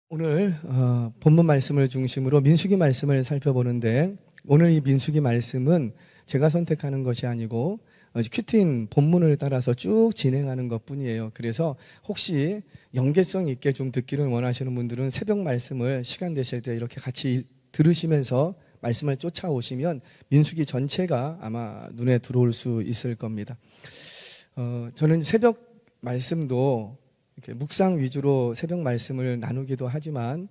오늘 본문 말씀을 중심으로 민수기 말씀을 살펴보는데, 오늘 이 민수기 말씀은 제가 선택하는 것이 아니고 큐티인 본문을 따라서 쭉 진행하는 것뿐이에요. 그래서 혹시 연계성 있게 좀 듣기를 원하시는 분들은 새벽 말씀을 시간 되실 때 이렇게 같이 들으시면서 말씀을 쫓아오시면 민수기 전체가 아마 눈에 들어올 수 있을 겁니다. 저는 새벽 말씀도 이렇게 묵상 위주로 새벽 말씀을 나누기도 하지만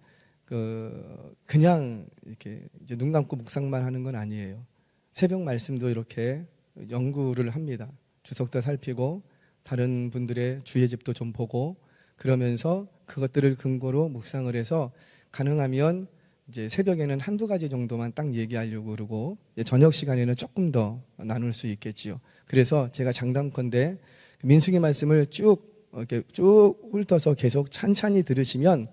그냥 이렇게 이제 눈 감고 묵상만 하는 건 아니에요. 새벽 말씀도 이렇게 연구를 합니다. 주석도 살피고 다른 분들의 주의 집도 좀 보고, 그러면서 그것들을 근거로 묵상을 해서 가능하면 이제 새벽에는 한두 가지 정도만 딱 얘기하려고 그러고, 저녁 시간에는 조금 더 나눌 수 있겠지요. 그래서 제가 장담컨대 민수기 말씀을 이렇게 쭉 훑어서 계속 찬찬히 들으시면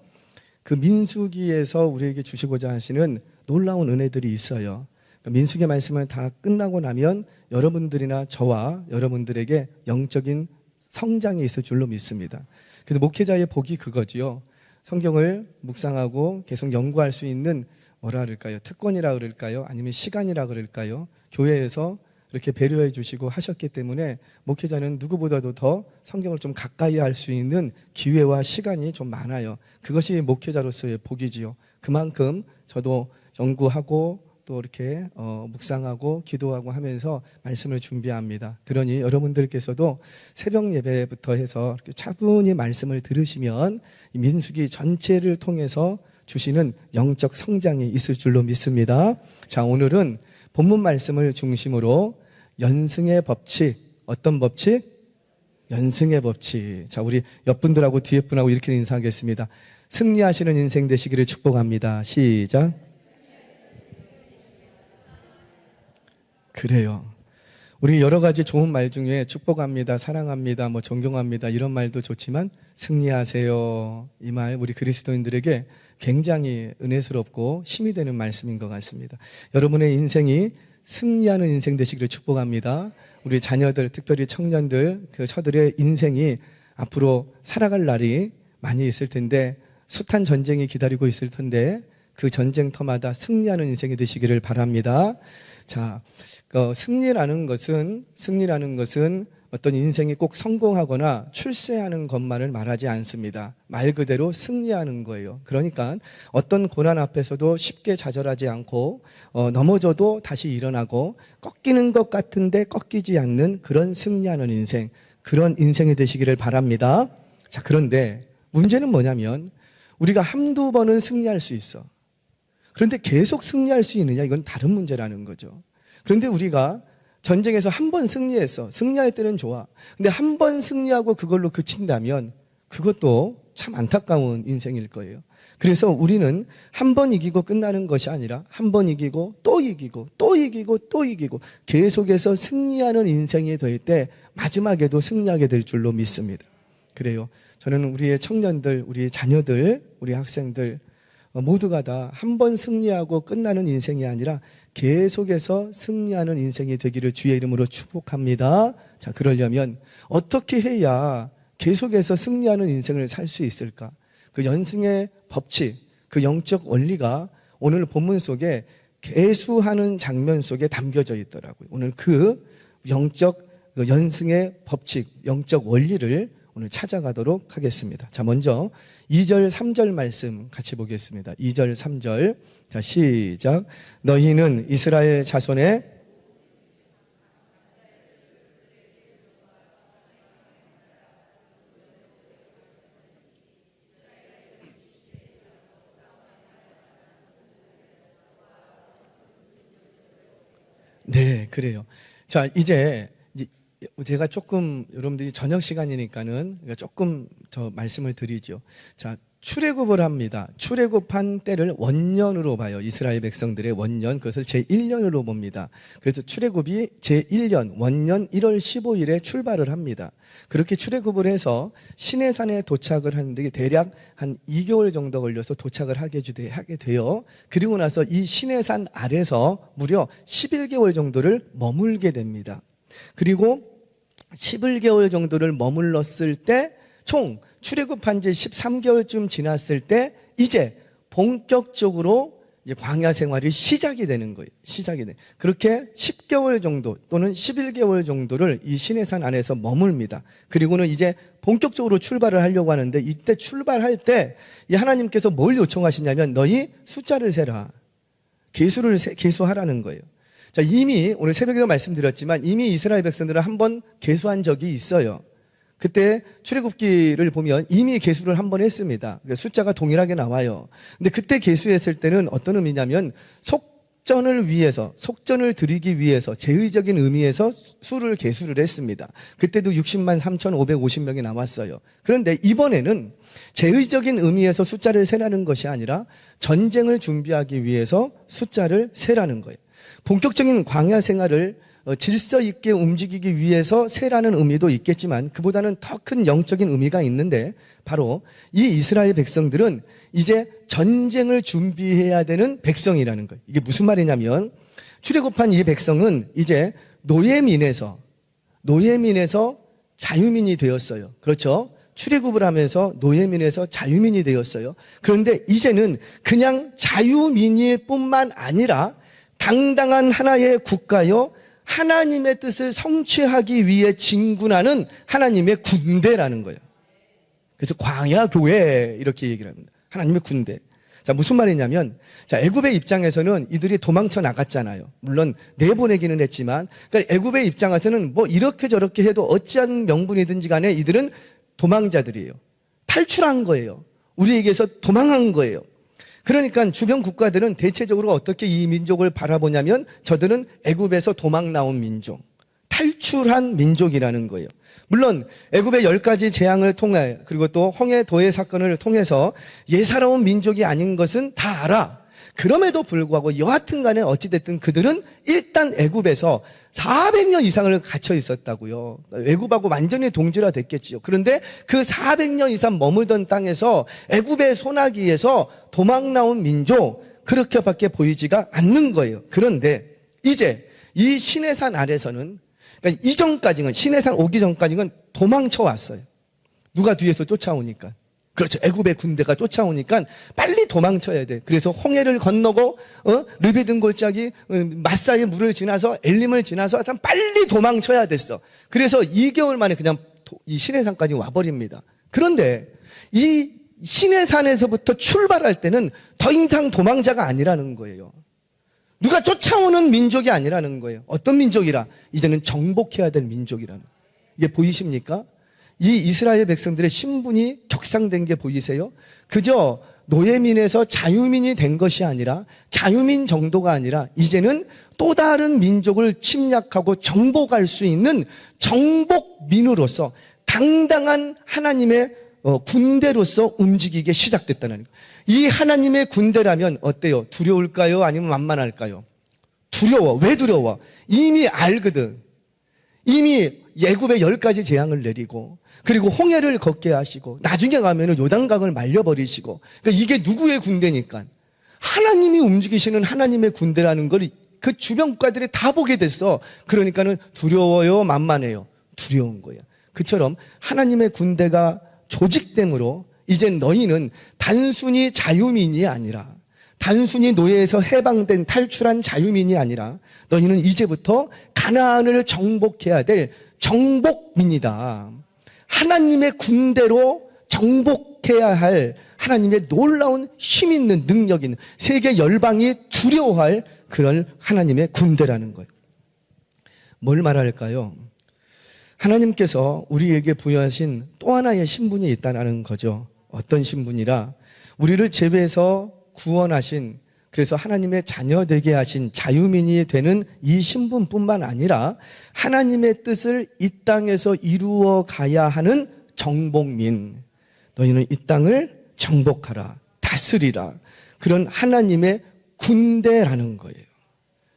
그 민수기에서 우리에게 주시고자 하시는 놀라운 은혜들이 있어요. 민수기 말씀을 다 끝나고 나면 여러분들이나 저와 여러분들에게 영적인 성장이 있을 줄로 믿습니다. 그래서 목회자의 복이 그거지요. 성경을 묵상하고 계속 연구할 수 있는 뭐라 그럴까요? 특권이라 그럴까요? 아니면 시간이라 그럴까요? 교회에서 이렇게 배려해 주시고 하셨기 때문에 목회자는 누구보다도 더 성경을 좀 가까이 할 수 있는 기회와 시간이 좀 많아요. 그것이 목회자로서의 복이지요. 그만큼 저도 연구하고 또 이렇게 묵상하고 기도하고 하면서 말씀을 준비합니다. 그러니 여러분들께서도 새벽 예배부터 해서 이렇게 차분히 말씀을 들으시면 민수기 전체를 통해서 주시는 영적 성장이 있을 줄로 믿습니다. 자, 오늘은 본문 말씀을 중심으로 연승의 법칙, 어떤 법칙? 연승의 법칙. 자, 우리 옆 분들하고 뒤에 분하고 이렇게 인사하겠습니다. 승리하시는 인생 되시기를 축복합니다. 시작. 그래요. 우리 여러 가지 좋은 말 중에 축복합니다, 사랑합니다, 존경합니다 이런 말도 좋지만 승리하세요, 이 말 우리 그리스도인들에게 굉장히 은혜스럽고 힘이 되는 말씀인 것 같습니다. 여러분의 인생이 승리하는 인생 되시기를 축복합니다. 우리 자녀들, 특별히 청년들, 저들의 인생이 앞으로 살아갈 날이 많이 있을 텐데, 숱한 전쟁이 기다리고 있을 텐데 그 전쟁터마다 승리하는 인생이 되시기를 바랍니다. 자, 승리라는 것은 어떤 인생이 꼭 성공하거나 출세하는 것만을 말하지 않습니다. 말 그대로 승리하는 거예요. 그러니까 어떤 고난 앞에서도 쉽게 좌절하지 않고 넘어져도 다시 일어나고 꺾이는 것 같은데 꺾이지 않는 그런 승리하는 인생, 그런 인생이 되시기를 바랍니다. 자, 그런데 문제는 뭐냐면 우리가 한두 번은 승리할 수 있어. 그런데 계속 승리할 수 있느냐, 이건 다른 문제라는 거죠. 그런데 우리가 전쟁에서 한 번 승리했어. 승리할 때는 좋아. 근데 한 번 승리하고 그걸로 그친다면 그것도 참 안타까운 인생일 거예요. 그래서 우리는 한 번 이기고 끝나는 것이 아니라 한 번 이기고 또 이기고 또 이기고 또 이기고 계속해서 승리하는 인생이 될 때 마지막에도 승리하게 될 줄로 믿습니다. 그래요. 저는 우리의 청년들, 우리의 자녀들, 우리 학생들 모두가 다 한 번 승리하고 끝나는 인생이 아니라 계속해서 승리하는 인생이 되기를 주의 이름으로 축복합니다. 자, 그러려면 어떻게 해야 계속해서 승리하는 인생을 살 수 있을까? 그 연승의 법칙, 그 영적 원리가 오늘 본문 속에 계수하는 장면 속에 담겨져 있더라고요. 오늘 그 영적 연승의 법칙, 영적 원리를 오늘 찾아가도록 하겠습니다. 자, 먼저 2절, 3절 말씀 같이 보겠습니다. 2절, 3절. 자, 시작. 너희는 이스라엘 자손의 네, 그래요. 자, 이제 제가 조금 여러분들이 저녁 시간이니까는 조금 더 말씀을 드리죠. 자, 출애굽을 합니다. 출애굽한 때를 원년으로 봐요. 이스라엘 백성들의 원년, 그것을 제1년으로 봅니다. 그래서 출애굽이 제1년 원년 1월 15일에 출발을 합니다. 그렇게 출애굽을 해서 시내산에 도착을 하는데 대략 한 2개월 정도 걸려서 도착을 하게 돼요. 그리고 나서 이 시내산 아래서 무려 11개월 정도를 머물게 됩니다. 그리고 11개월 정도를 머물렀을 때 총 출애굽한 지 13개월쯤 지났을 때 이제 본격적으로 이제 광야 생활이 시작이 되는 거예요. 그렇게 10개월 정도 또는 11개월 정도를 이 시내산 안에서 머물니다. 그리고는 이제 본격적으로 출발을 하려고 하는데, 이때 출발할 때 이 하나님께서 뭘 요청하시냐면 너희 숫자를 세라. 계수하라는 거예요. 자, 이미 오늘 새벽에도 말씀드렸지만 이미 이스라엘 백성들은 한번 계수한 적이 있어요. 그때 출애굽기를 보면 이미 계수를 한 번 했습니다. 그래서 숫자가 동일하게 나와요. 근데 그때 계수했을 때는 어떤 의미냐면 속전을 드리기 위해서 제의적인 의미에서 수를 계수를 했습니다. 그때도 60만 3,550명이 나왔어요. 그런데 이번에는 제의적인 의미에서 숫자를 세라는 것이 아니라 전쟁을 준비하기 위해서 숫자를 세라는 거예요. 본격적인 광야 생활을 질서 있게 움직이기 위해서 세라는 의미도 있겠지만 그보다는 더 큰 영적인 의미가 있는데, 바로 이 이스라엘 백성들은 이제 전쟁을 준비해야 되는 백성이라는 거예요. 이게 무슨 말이냐면 출애굽한 이 백성은 이제 노예민에서 자유민이 되었어요. 그렇죠? 출애굽을 하면서 노예민에서 자유민이 되었어요. 그런데 이제는 그냥 자유민일 뿐만 아니라 당당한 하나의 국가요, 하나님의 뜻을 성취하기 위해 진군하는 하나님의 군대라는 거예요. 그래서 광야교회 이렇게 얘기를 합니다. 하나님의 군대. 자, 무슨 말이냐면, 자, 애굽의 입장에서는 이들이 도망쳐 나갔잖아요. 물론 내보내기는 했지만, 그러니까 애굽의 입장에서는 뭐 이렇게 저렇게 해도 어찌한 명분이든지 간에 이들은 도망자들이에요. 탈출한 거예요. 우리에게서 도망한 거예요. 그러니까 주변 국가들은 대체적으로 어떻게 이 민족을 바라보냐면 저들은 애굽에서 도망 나온 민족, 탈출한 민족이라는 거예요. 물론 애굽의 10가지 재앙을 통해, 그리고 또 홍해 도해 사건을 통해서 예사로운 민족이 아닌 것은 다 알아. 그럼에도 불구하고 여하튼 간에 어찌됐든 그들은 일단 애굽에서 400년 이상을 갇혀 있었다고요. 애굽하고 완전히 동질화 됐겠지요. 그런데 그 400년 이상 머물던 땅에서 애굽의 소나기에서 도망 나온 민족, 그렇게밖에 보이지가 않는 거예요. 그런데 이제 이 시내산 아래서는, 그러니까 이전까지는, 시내산 오기 전까지는 도망쳐 왔어요. 누가 뒤에서 쫓아오니까. 그렇죠. 애굽의 군대가 쫓아오니까 빨리 도망쳐야 돼. 그래서 홍해를 건너고 르비든 골짜기 마사의 물을 지나서 엘림을 지나서 빨리 도망쳐야 됐어. 그래서 2개월 만에 그냥 이 시내산까지 와버립니다. 그런데 이 시내산에서부터 출발할 때는 더 이상 도망자가 아니라는 거예요. 누가 쫓아오는 민족이 아니라는 거예요. 어떤 민족이라? 이제는 정복해야 될 민족이라는. 이게 보이십니까? 이 이스라엘 백성들의 신분이 격상된 게 보이세요? 그저 노예민에서 자유민이 된 것이 아니라, 자유민 정도가 아니라 이제는 또 다른 민족을 침략하고 정복할 수 있는 정복민으로서 당당한 하나님의 군대로서 움직이게 시작됐다는 거예요. 이 하나님의 군대라면 어때요? 두려울까요? 아니면 만만할까요? 두려워. 왜 두려워? 이미 알거든. 이미 애굽의 10가지 재앙을 내리고, 그리고 홍해를 걷게 하시고, 나중에 가면은 요단강을 말려버리시고, 그러니까 이게 누구의 군대니까? 하나님이 움직이시는 하나님의 군대라는 걸 그 주변 국가들이 다 보게 됐어. 그러니까는 두려워요, 만만해요? 두려운 거야. 그처럼 하나님의 군대가 조직됨으로 이제 너희는 단순히 자유민이 아니라, 단순히 노예에서 해방된 탈출한 자유민이 아니라 너희는 이제부터 가나안을 정복해야 될 정복민이다. 하나님의 군대로 정복해야 할 하나님의 놀라운 힘 있는 능력 있는, 세계 열방이 두려워할 그런 하나님의 군대라는 거예요. 뭘 말할까요? 하나님께서 우리에게 부여하신 또 하나의 신분이 있다는 거죠. 어떤 신분이라? 우리를 죄에서 구원하신, 그래서 하나님의 자녀 되게 하신 자유민이 되는 이 신분뿐만 아니라 하나님의 뜻을 이 땅에서 이루어 가야 하는 정복민. 너희는 이 땅을 정복하라, 다스리라. 그런 하나님의 군대라는 거예요.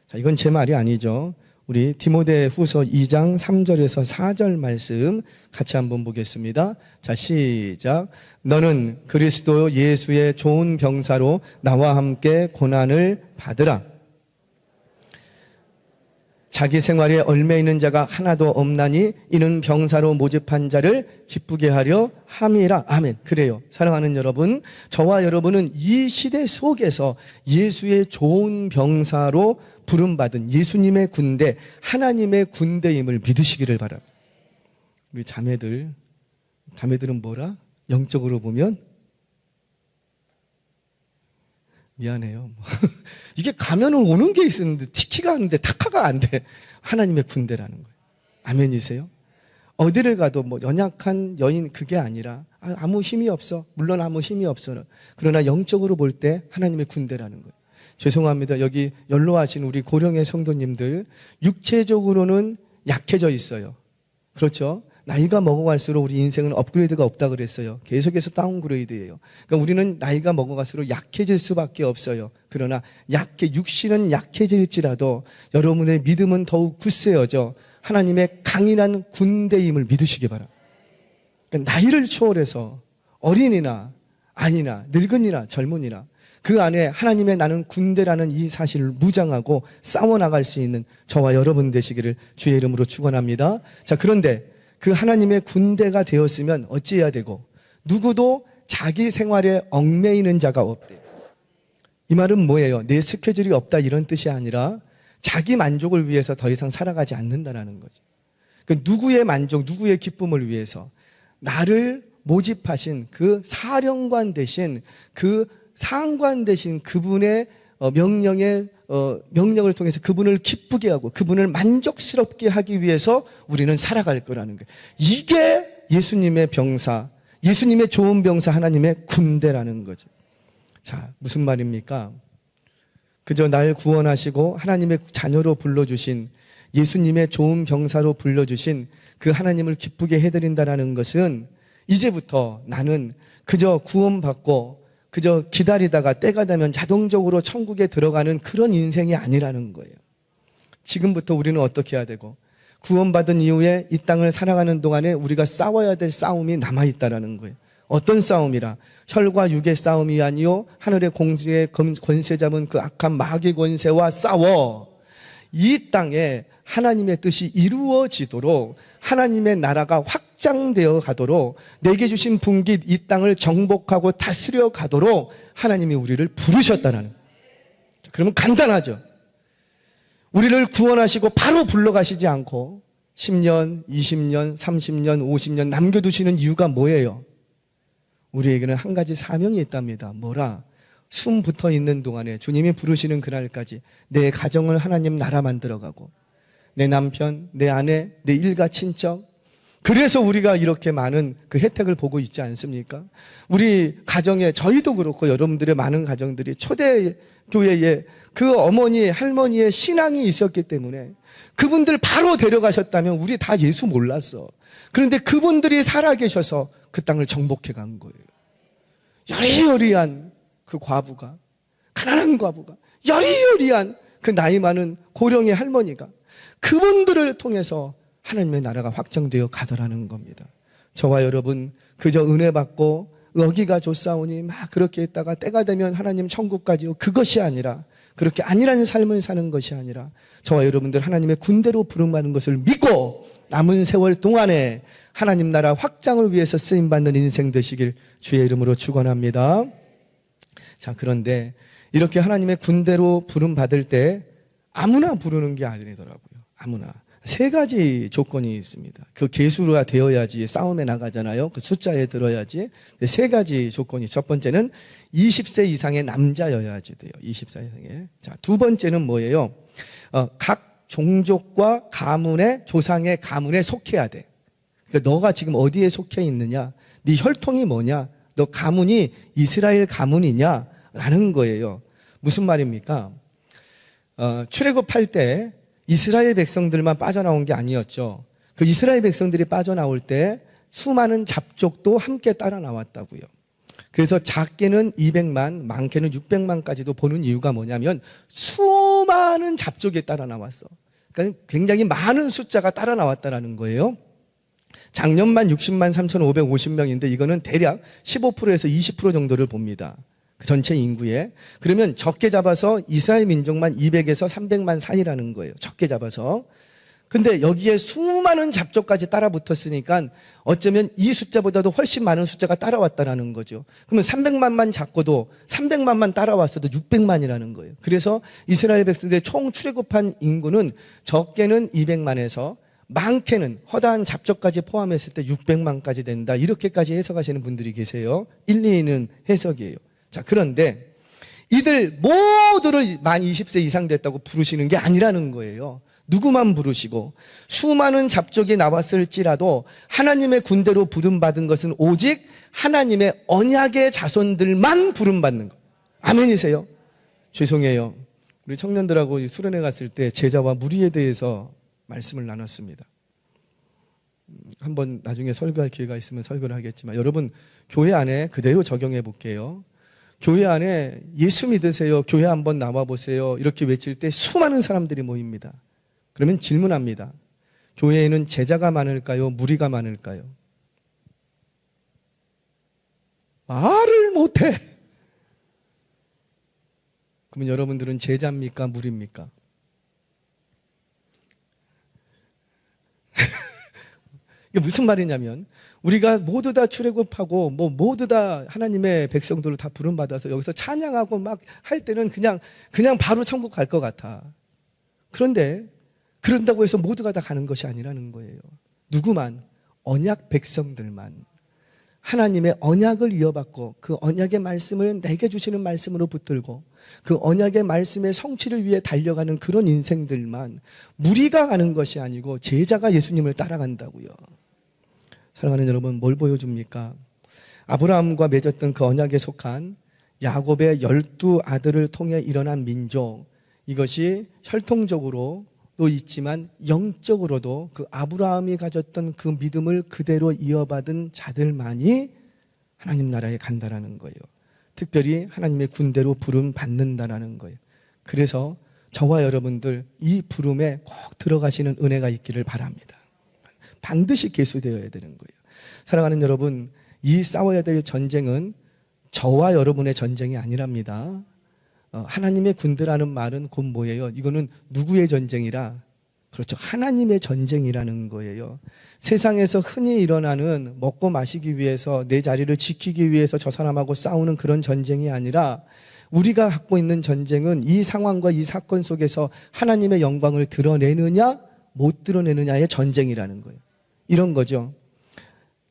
자, 이건 제 말이 아니죠. 우리 디모데후서 2장 3절에서 4절 말씀 같이 한번 보겠습니다. 자, 시작. 너는 그리스도 예수의 좋은 병사로 나와 함께 고난을 받으라. 자기 생활에 얽매 있는 자가 하나도 없나니 이는 병사로 모집한 자를 기쁘게 하려 함이라. 아멘. 그래요. 사랑하는 여러분, 저와 여러분은 이 시대 속에서 예수의 좋은 병사로 부름받은 예수님의 군대, 하나님의 군대임을 믿으시기를 바랍니다. 우리 자매들은 뭐라? 영적으로 보면 미안해요. 이게 가면은 오는 게 있었는데 티키가 하는데 타카가 안 돼. 하나님의 군대라는 거예요. 아멘이세요? 어디를 가도 뭐 연약한 여인 그게 아니라 아무 힘이 없어. 물론 아무 힘이 없어. 그러나 영적으로 볼 때 하나님의 군대라는 거예요. 죄송합니다. 여기 연로하신 우리 고령의 성도님들 육체적으로는 약해져 있어요. 그렇죠? 나이가 먹어갈수록 우리 인생은 업그레이드가 없다 그랬어요. 계속해서 다운그레이드예요. 그러니까 우리는 나이가 먹어갈수록 약해질 수밖에 없어요. 그러나 육신은 약해질지라도 여러분의 믿음은 더욱 굳세어져 하나님의 강인한 군대임을 믿으시기 바랍니다. 그러니까 나이를 초월해서 어린이나 아니나 늙은이나 젊은이나 그 안에 하나님의 나는 군대라는 이 사실을 무장하고 싸워나갈 수 있는 저와 여러분 되시기를 주의 이름으로 축원합니다. 자, 그런데 그 하나님의 군대가 되었으면 어찌해야 되고 누구도 자기 생활에 얽매이는 자가 없대요. 이 말은 뭐예요? 내 스케줄이 없다 이런 뜻이 아니라 자기 만족을 위해서 더 이상 살아가지 않는다는 거죠. 그러니까 누구의 만족, 누구의 기쁨을 위해서 나를 모집하신 그 사령관 대신 그 상관 대신 그분의 명령을 통해서 그분을 기쁘게 하고 그분을 만족스럽게 하기 위해서 우리는 살아갈 거라는 거예요. 이게 예수님의 병사, 예수님의 좋은 병사 하나님의 군대라는 거죠. 자, 무슨 말입니까? 그저 날 구원하시고 하나님의 자녀로 불러주신 예수님의 좋은 병사로 불러주신 그 하나님을 기쁘게 해드린다는 것은 이제부터 나는 그저 구원받고 그저 기다리다가 때가 되면 자동적으로 천국에 들어가는 그런 인생이 아니라는 거예요. 지금부터 우리는 어떻게 해야 되고 구원받은 이후에 이 땅을 살아가는 동안에 우리가 싸워야 될 싸움이 남아있다는 거예요. 어떤 싸움이라? 혈과 육의 싸움이 아니요 하늘의 공중의 권세 잡은 그 악한 마귀 권세와 싸워 이 땅에 하나님의 뜻이 이루어지도록 하나님의 나라가 확장되어 가도록 내게 주신 분깃 이 땅을 정복하고 다스려 가도록 하나님이 우리를 부르셨다는 거예요. 그러면 간단하죠. 우리를 구원하시고 바로 불러가시지 않고 10년, 20년, 30년, 50년 남겨두시는 이유가 뭐예요? 우리에게는 한 가지 사명이 있답니다. 뭐라? 숨 붙어 있는 동안에 주님이 부르시는 그날까지 내 가정을 하나님 나라 만들어가고 내 남편, 내 아내, 내 일가 친척 그래서 우리가 이렇게 많은 그 혜택을 보고 있지 않습니까? 우리 가정에 저희도 그렇고 여러분들의 많은 가정들이 초대교회에 그 어머니, 할머니의 신앙이 있었기 때문에 그분들 바로 데려가셨다면 우리 다 예수 몰랐어. 그런데 그분들이 살아계셔서 그 땅을 정복해 간 거예요. 여리여리한 그 과부가, 가난한 과부가, 여리여리한 그 나이 많은 고령의 할머니가 그분들을 통해서 하나님의 나라가 확정되어 가더라는 겁니다. 저와 여러분 그저 은혜 받고 여기가 좋사오니 막 그렇게 했다가 때가 되면 하나님 천국까지 그것이 아니라 그렇게 아니라는 삶을 사는 것이 아니라 저와 여러분들 하나님의 군대로 부름받는 것을 믿고 남은 세월 동안에 하나님 나라 확장을 위해서 쓰임받는 인생 되시길 주의 이름으로 축원합니다. 자, 그런데 이렇게 하나님의 군대로 부름받을 때 아무나 부르는 게 아니더라고요. 아무나. 세 가지 조건이 있습니다. 그 계수가 되어야지 싸움에 나가잖아요. 그 숫자에 들어야지. 세 가지 조건이. 첫 번째는 20세 이상의 남자여야지 돼요. 24세 이상의. 자, 두 번째는 뭐예요? 각 종족과 가문의 조상의 가문에 속해야 돼. 그러니까 너가 지금 어디에 속해 있느냐? 네 혈통이 뭐냐? 너 가문이 이스라엘 가문이냐? 라는 거예요. 무슨 말입니까? 출애굽할 때 이스라엘 백성들만 빠져나온 게 아니었죠. 그 이스라엘 백성들이 빠져나올 때 수많은 잡족도 함께 따라 나왔다고요. 그래서 작게는 200만, 많게는 600만까지도 보는 이유가 뭐냐면 수많은 잡족이 따라 나왔어. 그러니까 굉장히 많은 숫자가 따라 나왔다는 거예요. 작년만 60만 3,550명인데 이거는 대략 15%에서 20% 정도를 봅니다. 그 전체 인구에. 그러면 적게 잡아서 이스라엘 민족만 200에서 300만 사이라는 거예요. 적게 잡아서. 근데 여기에 수많은 잡족까지 따라 붙었으니까 어쩌면 이 숫자보다도 훨씬 많은 숫자가 따라왔다라는 거죠. 그러면 300만만 잡고도 300만만 따라왔어도 600만이라는 거예요. 그래서 이스라엘 백성들의 총 출애굽한 인구는 적게는 200만에서 많게는 허다한 잡족까지 포함했을 때 600만까지 된다. 이렇게까지 해석하시는 분들이 계세요. 일리 있는 해석이에요. 자, 그런데 이들 모두를 만 20세 이상 됐다고 부르시는 게 아니라는 거예요. 누구만 부르시고 수많은 잡족이 나왔을지라도 하나님의 군대로 부름받은 것은 오직 하나님의 언약의 자손들만 부름받는 것. 아멘이세요? 죄송해요. 우리 청년들하고 수련회 갔을 때 제자와 무리에 대해서 말씀을 나눴습니다. 한번 나중에 설교할 기회가 있으면 설교를 하겠지만 여러분 교회 안에 그대로 적용해 볼게요. 교회 안에 예수 믿으세요. 교회 한번 나와 보세요. 이렇게 외칠 때 수많은 사람들이 모입니다. 그러면 질문합니다. 교회에는 제자가 많을까요? 무리가 많을까요? 말을 못해. 그러면 여러분들은 제자입니까? 무리입니까? 이게 무슨 말이냐면 우리가 모두 다 출애굽하고 모두 다 하나님의 백성들을 다 부름받아서 여기서 찬양하고 막 할 때는 그냥 바로 천국 갈 것 같아. 그런데 그런다고 해서 모두가 다 가는 것이 아니라는 거예요. 누구만, 언약 백성들만 하나님의 언약을 이어받고 그 언약의 말씀을 내게 주시는 말씀으로 붙들고 그 언약의 말씀의 성취를 위해 달려가는 그런 인생들만 무리가 가는 것이 아니고 제자가 예수님을 따라간다고요. 사랑하는 여러분, 뭘 보여줍니까? 아브라함과 맺었던 그 언약에 속한 야곱의 12아들을 통해 일어난 민족, 이것이 혈통적으로 또 있지만 영적으로도 그 아브라함이 가졌던 그 믿음을 그대로 이어받은 자들만이 하나님 나라에 간다라는 거예요. 특별히 하나님의 군대로 부름 받는다라는 거예요. 그래서 저와 여러분들 이 부름에 꼭 들어가시는 은혜가 있기를 바랍니다. 반드시 계수되어야 되는 거예요. 사랑하는 여러분, 이 싸워야 될 전쟁은 저와 여러분의 전쟁이 아니랍니다. 하나님의 군대라는 말은 곧 뭐예요? 이거는 누구의 전쟁이라? 그렇죠. 하나님의 전쟁이라는 거예요. 세상에서 흔히 일어나는 먹고 마시기 위해서 내 자리를 지키기 위해서 저 사람하고 싸우는 그런 전쟁이 아니라 우리가 갖고 있는 전쟁은 이 상황과 이 사건 속에서 하나님의 영광을 드러내느냐 못 드러내느냐의 전쟁이라는 거예요. 이런 거죠.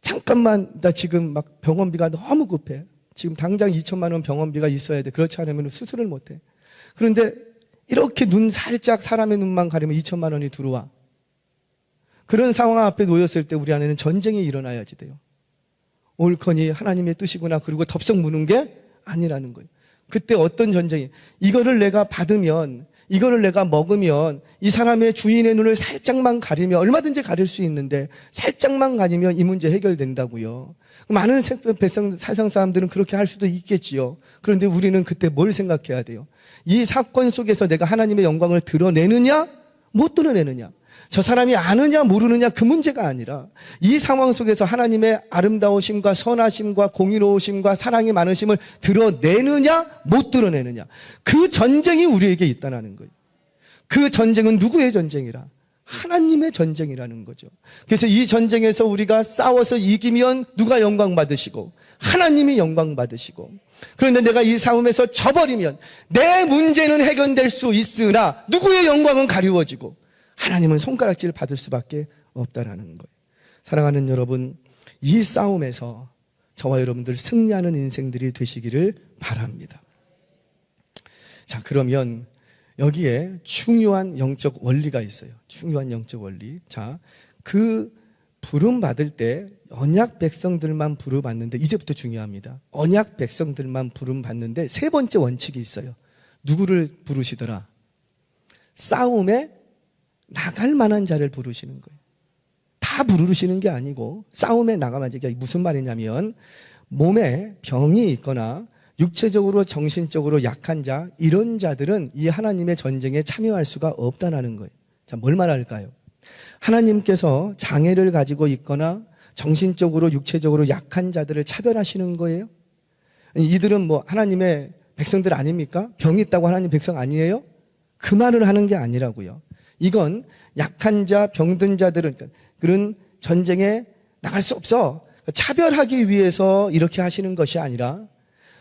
잠깐만 나 지금 막 병원비가 너무 급해. 지금 당장 2천만 원 병원비가 있어야 돼. 그렇지 않으면 수술을 못 해. 그런데 이렇게 눈 살짝 사람의 눈만 가리면 2천만 원이 들어와. 그런 상황 앞에 놓였을 때 우리 안에는 전쟁이 일어나야지 돼요. 옳거니 하나님의 뜻이구나. 그리고 덥석 무는 게 아니라는 거예요. 그때 어떤 전쟁이, 이거를 내가 받으면, 이거를 내가 먹으면 이 사람의 주인의 눈을 살짝만 가리면, 얼마든지 가릴 수 있는데 살짝만 가리면 이 문제 해결된다고요. 많은 세상 사람들은 그렇게 할 수도 있겠지요. 그런데 우리는 그때 뭘 생각해야 돼요? 이 사건 속에서 내가 하나님의 영광을 드러내느냐 못 드러내느냐, 저 사람이 아느냐 모르느냐 그 문제가 아니라 이 상황 속에서 하나님의 아름다우심과 선하심과 공의로우심과 사랑이 많으심을 드러내느냐 못 드러내느냐, 그 전쟁이 우리에게 있다는 거예요. 그 전쟁은 누구의 전쟁이라? 하나님의 전쟁이라는 거죠. 그래서 이 전쟁에서 우리가 싸워서 이기면 누가 영광 받으시고? 하나님이 영광 받으시고. 그런데 내가 이 싸움에서 져버리면 내 문제는 해결될 수 있으나 누구의 영광은 가리워지고 하나님은 손가락질 받을 수밖에 없다라는 거예요. 사랑하는 여러분, 이 싸움에서 저와 여러분들 승리하는 인생들이 되시기를 바랍니다. 자, 그러면 여기에 중요한 영적 원리가 있어요. 중요한 영적 원리. 자, 그 부름 받을 때 언약 백성들만 부름 받는데, 이제부터 중요합니다. 언약 백성들만 부름 받는데 세 번째 원칙이 있어요. 누구를 부르시더라? 싸움에 나갈 만한 자를 부르시는 거예요. 다 부르시는 게 아니고 싸움에 나가면, 이게 무슨 말이냐면 몸에 병이 있거나 육체적으로 정신적으로 약한 자, 이런 자들은 이 하나님의 전쟁에 참여할 수가 없다는 거예요. 자, 뭘 말할까요? 하나님께서 장애를 가지고 있거나 정신적으로 육체적으로 약한 자들을 차별하시는 거예요. 이들은 뭐 하나님의 백성들 아닙니까? 병이 있다고 하나님 백성 아니에요? 그 말을 하는 게 아니라고요. 이건 약한 자, 병든 자들은 그런 전쟁에 나갈 수 없어. 차별하기 위해서 이렇게 하시는 것이 아니라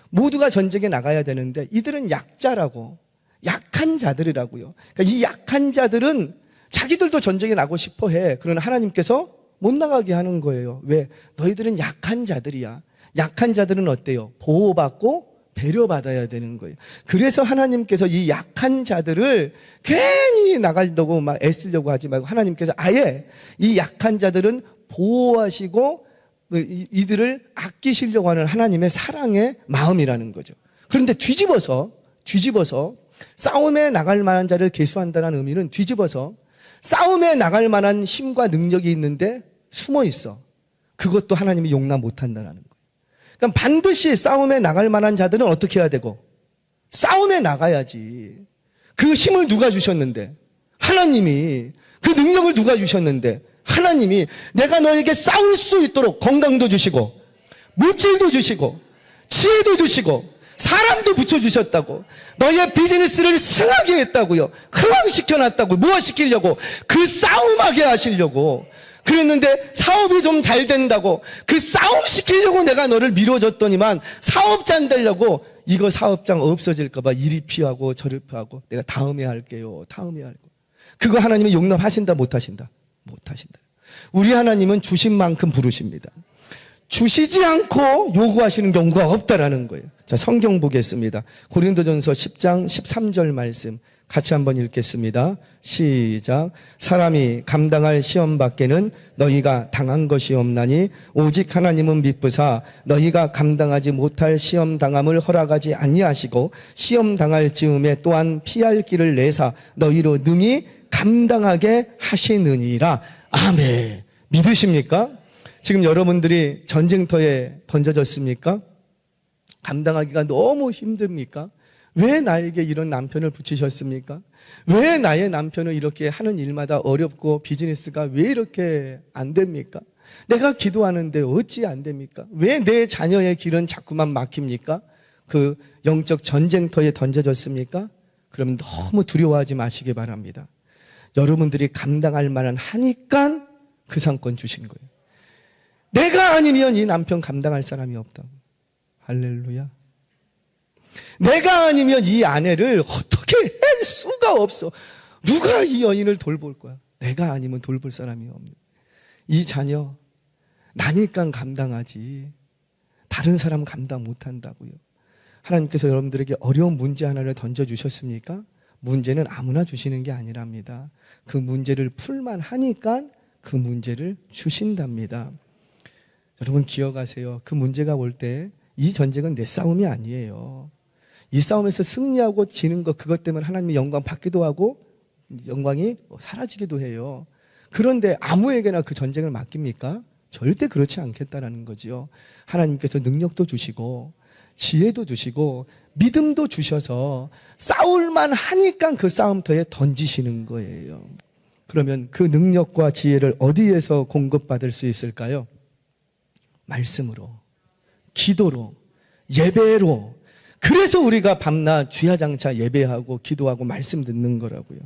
모두가 전쟁에 나가야 되는데 이들은 약자라고, 약한 자들이라고요. 그러니까 이 약한 자들은 자기들도 전쟁에 나가고 싶어 해. 그러나 하나님께서 못 나가게 하는 거예요. 왜? 너희들은 약한 자들이야. 약한 자들은 어때요? 보호받고 배려받아야 되는 거예요. 그래서 하나님께서 이 약한 자들을 괜히 나가려고 막 애쓰려고 하지 말고 하나님께서 아예 이 약한 자들은 보호하시고 이들을 아끼시려고 하는 하나님의 사랑의 마음이라는 거죠. 그런데 뒤집어서 싸움에 나갈 만한 자를 계수한다는 의미는 뒤집어서 싸움에 나갈 만한 힘과 능력이 있는데 숨어 있어. 그것도 하나님이 용납 못한다는 거예요. 그러니까 반드시 싸움에 나갈 만한 자들은 어떻게 해야 되고? 싸움에 나가야지. 그 힘을 누가 주셨는데? 하나님이. 그 능력을 누가 주셨는데? 하나님이. 내가 너에게 싸울 수 있도록 건강도 주시고 물질도 주시고 지혜도 주시고 사람도 붙여주셨다고. 너의 비즈니스를 승하게 했다고요. 흥왕시켜놨다고. 무엇시키려고? 그 싸움하게 하시려고. 그랬는데 사업이 좀 잘 된다고 그 싸움 시키려고 내가 너를 밀어줬더니만 사업자 안 되려고 이거 사업장 없어질까봐 이리 피하고 저리 피하고 내가 다음에 할게요. 다음에 할게요. 그거 하나님이 용납하신다 못하신다? 못하신다. 우리 하나님은 주신 만큼 부르십니다. 주시지 않고 요구하시는 경우가 없다라는 거예요. 자, 성경 보겠습니다. 고린도전서 10장 13절 말씀 같이 한번 읽겠습니다. 시작. 사람이 감당할 시험 밖에는 너희가 당한 것이 없나니 오직 하나님은 미쁘사 너희가 감당하지 못할 시험 당함을 허락하지 아니하시고 시험 당할 즈음에 또한 피할 길을 내사 너희로 능히 감당하게 하시느니라. 아멘. 믿으십니까? 지금 여러분들이 전쟁터에 던져졌습니까? 감당하기가 너무 힘듭니까? 왜 나에게 이런 남편을 붙이셨습니까? 왜 나의 남편은 이렇게 하는 일마다 어렵고 비즈니스가 왜 이렇게 안 됩니까? 내가 기도하는데 어찌 안 됩니까? 왜 내 자녀의 길은 자꾸만 막힙니까? 그 영적 전쟁터에 던져졌습니까? 그러면 너무 두려워하지 마시기 바랍니다. 여러분들이 감당할 만한 하니까 그 상권 주신 거예요. 내가 아니면 이 남편 감당할 사람이 없다고. 할렐루야. 내가 아니면 이 아내를 어떻게 할 수가 없어. 누가 이 여인을 돌볼 거야? 내가 아니면 돌볼 사람이 없는. 이 자녀 나니까 감당하지 다른 사람은 감당 못한다고요. 하나님께서 여러분들에게 어려운 문제 하나를 던져주셨습니까? 문제는 아무나 주시는 게 아니랍니다. 그 문제를 풀만 하니까 그 문제를 주신답니다. 여러분 기억하세요. 그 문제가 올 때 이 전쟁은 내 싸움이 아니에요. 이 싸움에서 승리하고 지는 것 그것 때문에 하나님의 영광 받기도 하고 영광이 사라지기도 해요. 그런데 아무에게나 그 전쟁을 맡깁니까? 절대 그렇지 않겠다라는 거지요. 하나님께서 능력도 주시고 지혜도 주시고 믿음도 주셔서 싸울만 하니까 그 싸움터에 던지시는 거예요. 그러면 그 능력과 지혜를 어디에서 공급받을 수 있을까요? 말씀으로, 기도로, 예배로. 그래서 우리가 밤낮 주야장차 예배하고 기도하고 말씀 듣는 거라고요.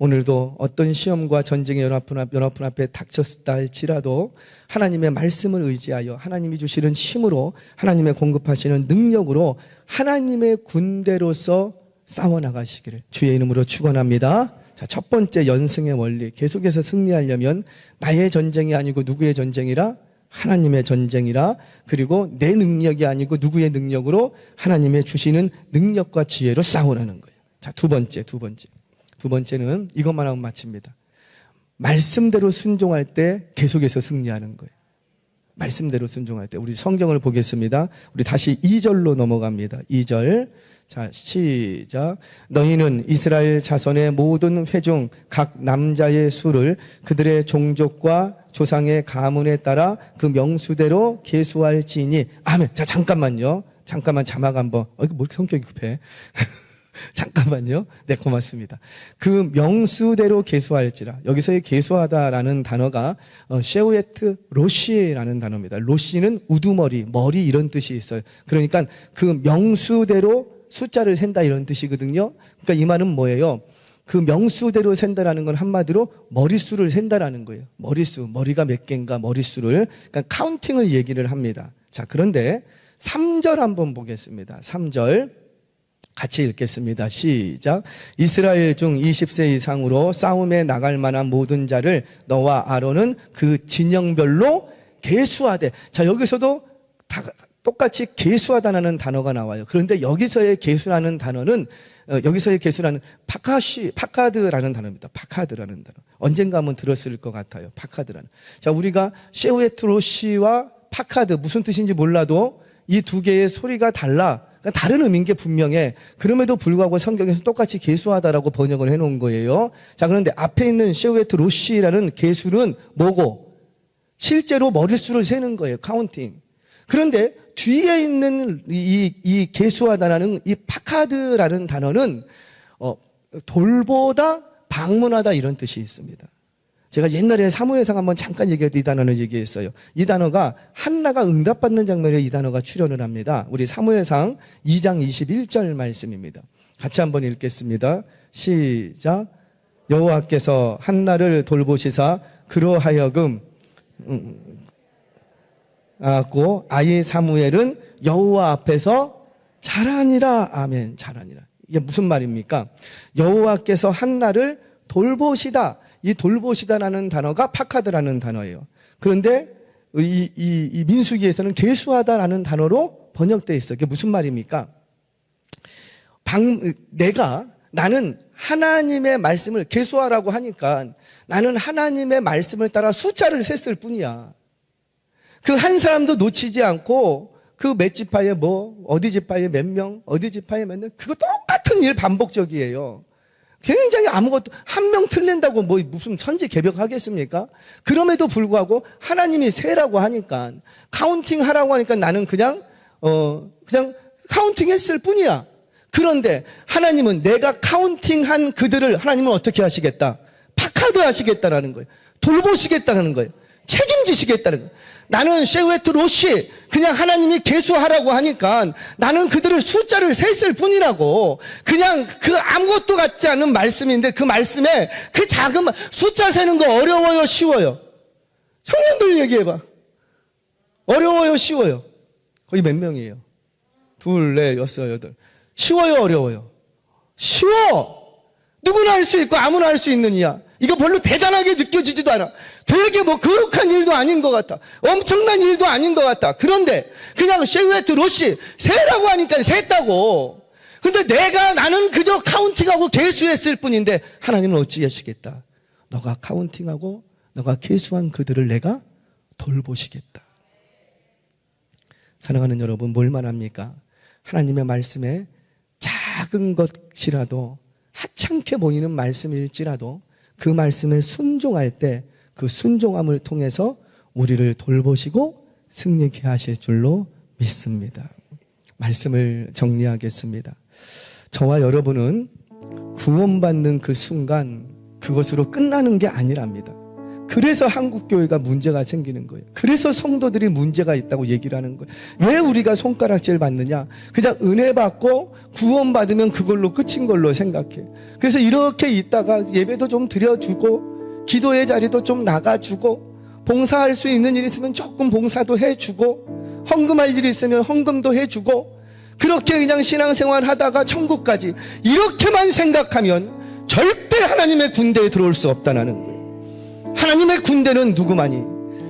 오늘도 어떤 시험과 전쟁의 연합군 앞에 닥쳤다 할지라도 하나님의 말씀을 의지하여 하나님이 주시는 힘으로 하나님의 공급하시는 능력으로 하나님의 군대로서 싸워나가시기를 주의 이름으로 축원합니다. 자, 첫 번째 연승의 원리. 계속해서 승리하려면 나의 전쟁이 아니고 누구의 전쟁이라? 하나님의 전쟁이라. 그리고 내 능력이 아니고 누구의 능력으로? 하나님의 주시는 능력과 지혜로 싸우라는 거예요. 자, 두 번째는 이것만 하면 마칩니다. 말씀대로 순종할 때 계속해서 승리하는 거예요. 말씀대로 순종할 때. 우리 성경을 보겠습니다. 우리 다시 2절로 넘어갑니다. 2절. 자, 시작. 너희는 이스라엘 자손의 모든 회중 각 남자의 수를 그들의 종족과 조상의 가문에 따라 그 명수대로 계수할지니. 아멘. 자, 잠깐만요. 잠깐만 자막 한번. 이거 뭐 성격이 급해. 잠깐만요. 네, 고맙습니다. 그 명수대로 계수할지라. 여기서의 계수하다라는 단어가 셰우에트 로시라는 단어입니다. 로시는 우두머리, 머리 이런 뜻이 있어요. 그러니까 그 명수대로 숫자를 센다 이런 뜻이거든요. 그러니까 이 말은 뭐예요? 그 명수대로 센다라는 건 한마디로 머릿수를 센다라는 거예요. 머릿수, 머리가 몇 개인가 머릿수를. 그러니까 카운팅을 얘기를 합니다. 자, 그런데 3절 한번 보겠습니다. 3절 같이 읽겠습니다. 시작. 이스라엘 중 20세 이상으로 싸움에 나갈 만한 모든 자를 너와 아론은 그 진영별로 계수하되. 자, 여기서도 다 똑같이 계수하다라는 단어가 나와요. 그런데 여기서의 계수라는 단어는 여기서의 계수라는 파카드라는 단어입니다. 파카드라는 단어. 언젠가 한번 들었을 것 같아요. 파카드라는. 자, 우리가 셰우에트로시와 파카드 무슨 뜻인지 몰라도 이 두 개의 소리가 달라. 그러니까 다른 의미인 게 분명해. 그럼에도 불구하고 성경에서 똑같이 계수하다라고 번역을 해놓은 거예요. 자, 그런데 앞에 있는 셰우에트로시라는 계수는 뭐고? 실제로 머릿수를 세는 거예요. 카운팅. 그런데 뒤에 있는 이 계수하다라는 이 파카드라는 단어는 돌보다, 방문하다 이런 뜻이 있습니다. 제가 옛날에 사무엘상 한번 잠깐 얘기했던 이 단어를 얘기했어요. 이 단어가 한나가 응답받는 장면에 이 단어가 출연을 합니다. 우리 사무엘상 2장 21절 말씀입니다. 같이 한번 읽겠습니다. 시작. 여호와께서 한나를 돌보시사 그로 하여금 아이 사무엘은 여호와 앞에서 자라니라. 아멘. 자라니라. 이게 무슨 말입니까? 여호와께서 한나를 돌보시다. 이 돌보시다라는 단어가 파카드라는 단어예요. 그런데 이 민수기에서는 계수하다라는 단어로 번역되어 있어요. 그게 무슨 말입니까? 나는 하나님의 말씀을 계수하라고 하니까 나는 하나님의 말씀을 따라 숫자를 셌을 뿐이야. 그 한 사람도 놓치지 않고 그 몇 지파에 어디 지파에 몇 명, 어디 지파에 몇 명, 그거 똑같은 일 반복적이에요. 굉장히 아무것도, 한 명 틀린다고 무슨 천지개벽하겠습니까? 그럼에도 불구하고 하나님이 세라고 하니까, 카운팅 하라고 하니까 나는 그냥 카운팅 했을 뿐이야. 그런데 하나님은 내가 카운팅한 그들을 하나님은 어떻게 하시겠다? 파카드 하시겠다라는 거예요. 돌보시겠다는 거예요. 책임지시겠다는 거예요. 나는 셰우에트로시 그냥 하나님이 계수하라고 하니까 나는 그들을 숫자를 셌을 뿐이라고. 그냥 그 아무것도 같지 않은 말씀인데 그 말씀에 그 작은 숫자 세는 거 어려워요, 쉬워요? 청년들 얘기해봐. 어려워요, 쉬워요? 거의 몇 명이에요? 2, 4, 6, 8. 쉬워요, 어려워요? 쉬워. 누구나 할 수 있고 아무나 할 수 있는 이야. 이거 별로 대단하게 느껴지지도 않아. 되게 거룩한 일도 아닌 것 같아. 엄청난 일도 아닌 것 같다. 그런데 그냥 셰우에트로시 세라고 하니까 셌다고. 근데 나는 그저 카운팅하고 계수했을 뿐인데 하나님은 어찌 하시겠다? 너가 카운팅하고 너가 계수한 그들을 내가 돌보시겠다. 사랑하는 여러분, 뭘 말합니까? 하나님의 말씀에 작은 것이라도 하찮게 보이는 말씀일지라도 그 말씀에 순종할 때 그 순종함을 통해서 우리를 돌보시고 승리케 하실 줄로 믿습니다. 말씀을 정리하겠습니다. 저와 여러분은 구원받는 그 순간 그것으로 끝나는 게 아니랍니다. 그래서 한국교회가 문제가 생기는 거예요. 그래서 성도들이 문제가 있다고 얘기를 하는 거예요. 왜 우리가 손가락질 받느냐? 그냥 은혜 받고 구원받으면 그걸로 끝인 걸로 생각해. 그래서 이렇게 있다가 예배도 좀 드려주고 기도의 자리도 좀 나가주고 봉사할 수 있는 일 있으면 조금 봉사도 해주고 헌금할 일이 있으면 헌금도 해주고 그렇게 그냥 신앙생활 하다가 천국까지 이렇게만 생각하면 절대 하나님의 군대에 들어올 수 없다는 거예요. 하나님의 군대는 누구만이?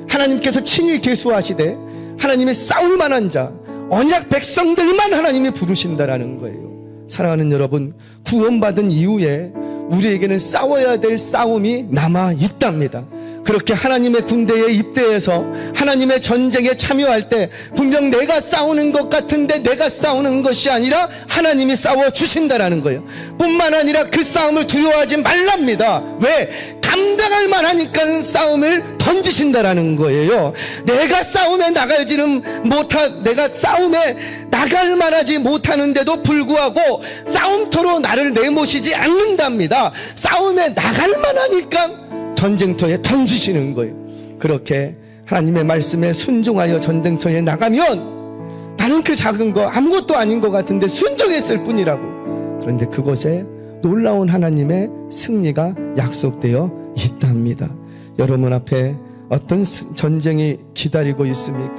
하나님께서 친히 계수하시되 하나님의 싸울 만한 자, 언약 백성들만 하나님이 부르신다라는 거예요. 사랑하는 여러분, 구원받은 이후에 우리에게는 싸워야 될 싸움이 남아 있답니다. 그렇게 하나님의 군대에 입대해서 하나님의 전쟁에 참여할 때 분명 내가 싸우는 것 같은데 내가 싸우는 것이 아니라 하나님이 싸워주신다라는 거예요. 뿐만 아니라 그 싸움을 두려워하지 말랍니다. 왜? 감당할 만하니까 싸움을 던지신다라는 거예요. 내가 싸움에 내가 싸움에 나갈 만하지 못하는데도 불구하고 싸움터로 나를 내모시지 않는답니다. 싸움에 나갈 만하니까 전쟁터에 던지시는 거예요. 그렇게 하나님의 말씀에 순종하여 전쟁터에 나가면 나는 그 작은 거 아무것도 아닌 것 같은데 순종했을 뿐이라고. 그런데 그곳에 놀라운 하나님의 승리가 약속되어 있답니다. 여러분 앞에 어떤 전쟁이 기다리고 있습니까?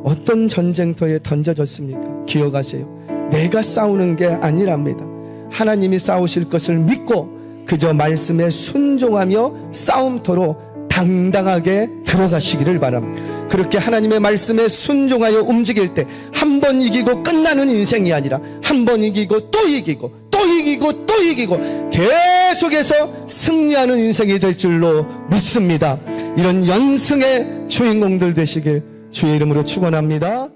어떤 전쟁터에 던져졌습니까? 기억하세요. 내가 싸우는 게 아니랍니다. 하나님이 싸우실 것을 믿고 그저 말씀에 순종하며 싸움터로 당당하게 들어가시기를 바랍니다. 그렇게 하나님의 말씀에 순종하여 움직일 때 한 번 이기고 끝나는 인생이 아니라 한 번 이기고 또 이기고 또 이기고 또 이기고 계속해서 승리하는 인생이 될 줄로 믿습니다. 이런 연승의 주인공들 되시길 주의 이름으로 축원합니다.